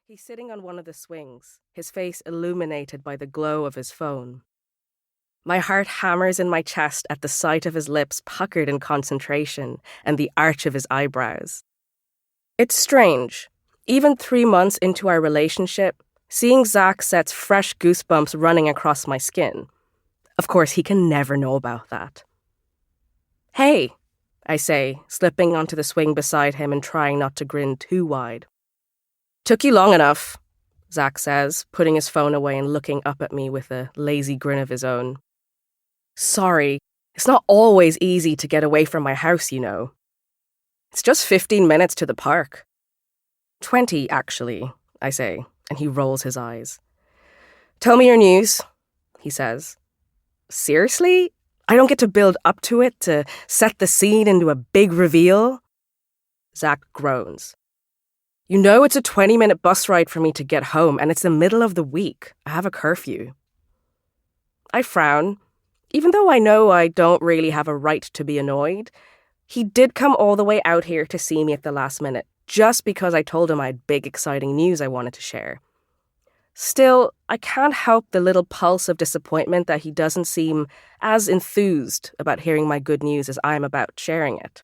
He's sitting on one of the swings, his face illuminated by the glow of his phone. My heart hammers in my chest at the sight of his lips puckered in concentration and the arch of his eyebrows. It's strange. Even 3 months into our relationship, seeing Zach sets fresh goosebumps running across my skin. Of course, he can never know about that. "Hey," I say, slipping onto the swing beside him and trying not to grin too wide. "Took you long enough," Zach says, putting his phone away and looking up at me with a lazy grin of his own. "Sorry, it's not always easy to get away from my house, you know. It's just 15 minutes to the park." 20, actually, I say, and he rolls his eyes. "Tell me your news," he says. "Seriously? I don't get to build up to it, to set the scene into a big reveal?" Zach groans. "You know it's a 20-minute bus ride for me to get home, and it's the middle of the week. I have a curfew." I frown. Even though I know I don't really have a right to be annoyed, he did come all the way out here to see me at the last minute, just because I told him I had big, exciting news I wanted to share. Still, I can't help the little pulse of disappointment that he doesn't seem as enthused about hearing my good news as I'm about sharing it.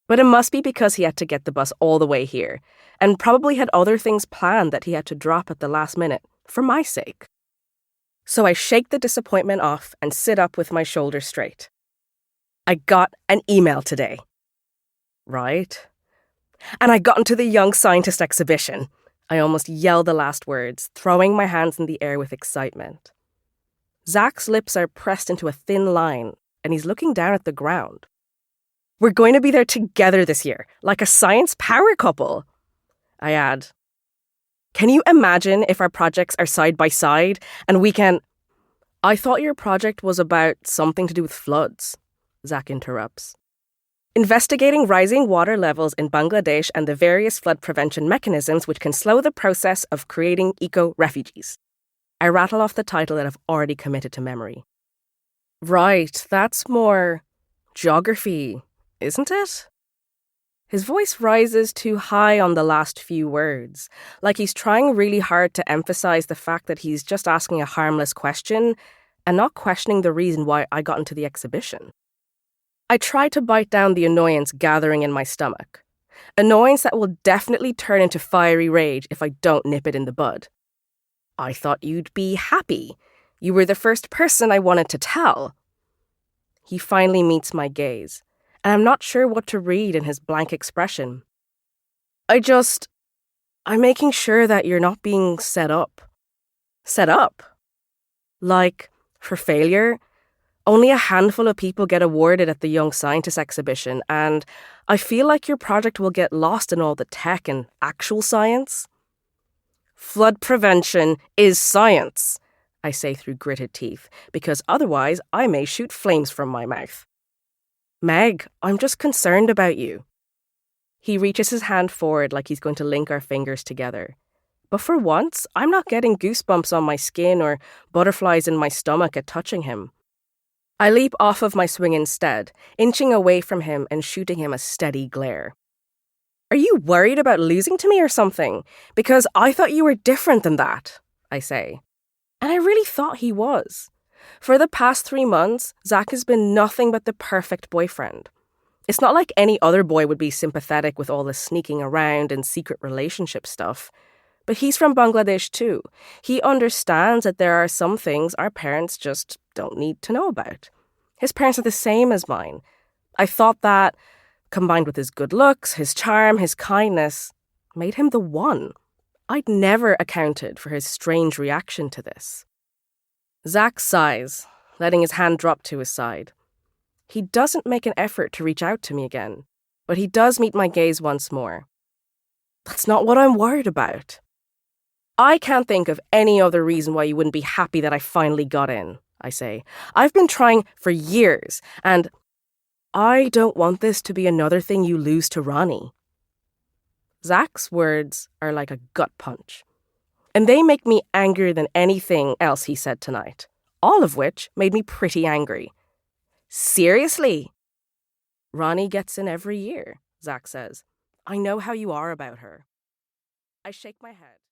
But it must be because he had to get the bus all the way here, and probably had other things planned that he had to drop at the last minute, for my sake. So I shake the disappointment off and sit up with my shoulders straight. "I got an email today." "Right." "And I got into the Young Scientist exhibition." I almost yell the last words, throwing my hands in the air with excitement. Zach's lips are pressed into a thin line, and he's looking down at the ground. "We're going to be there together this year, like a science power couple." I add, "Can you imagine if our projects are side by side and we can—" "I thought your project was about something to do with floods," Zach interrupts. "Investigating rising water levels in Bangladesh and the various flood prevention mechanisms which can slow the process of creating eco-refugees." I rattle off the title that I've already committed to memory. "Right, that's more geography, isn't it?" His voice rises too high on the last few words, like he's trying really hard to emphasize the fact that he's just asking a harmless question and not questioning the reason why I got into the exhibition. I try to bite down the annoyance gathering in my stomach. Annoyance that will definitely turn into fiery rage if I don't nip it in the bud. "I thought you'd be happy. You were the first person I wanted to tell." He finally meets my gaze, and I'm not sure what to read in his blank expression. I'm making sure that you're not being set up." "Set up? Like, for failure? Only a handful of people get awarded at the Young Scientist exhibition, and I feel like your project will get lost in all the tech and actual science." "Flood prevention is science," I say through gritted teeth, because otherwise I may shoot flames from my mouth. "Meg, I'm just concerned about you." He reaches his hand forward like he's going to link our fingers together. But for once, I'm not getting goosebumps on my skin or butterflies in my stomach at touching him. I leap off of my swing instead, inching away from him and shooting him a steady glare. "Are you worried about losing to me or something? Because I thought you were different than that," I say. And I really thought he was. For the past 3 months, Zach has been nothing but the perfect boyfriend. It's not like any other boy would be sympathetic with all the sneaking around and secret relationship stuff. But he's from Bangladesh too. He understands that there are some things our parents just don't need to know about. His parents are the same as mine. I thought that, combined with his good looks, his charm, his kindness, made him the one. I'd never accounted for his strange reaction to this. Zach sighs, letting his hand drop to his side. He doesn't make an effort to reach out to me again, but he does meet my gaze once more. "That's not what I'm worried about." "I can't think of any other reason why you wouldn't be happy that I finally got in," I say. "I've been trying for years, and I don't want this to be another thing you lose to Rani." Zach's words are like a gut punch, and they make me angrier than anything else he said tonight, all of which made me pretty angry. "Seriously?" "Rani gets in every year," Zach says. "I know how you are about her." I shake my head.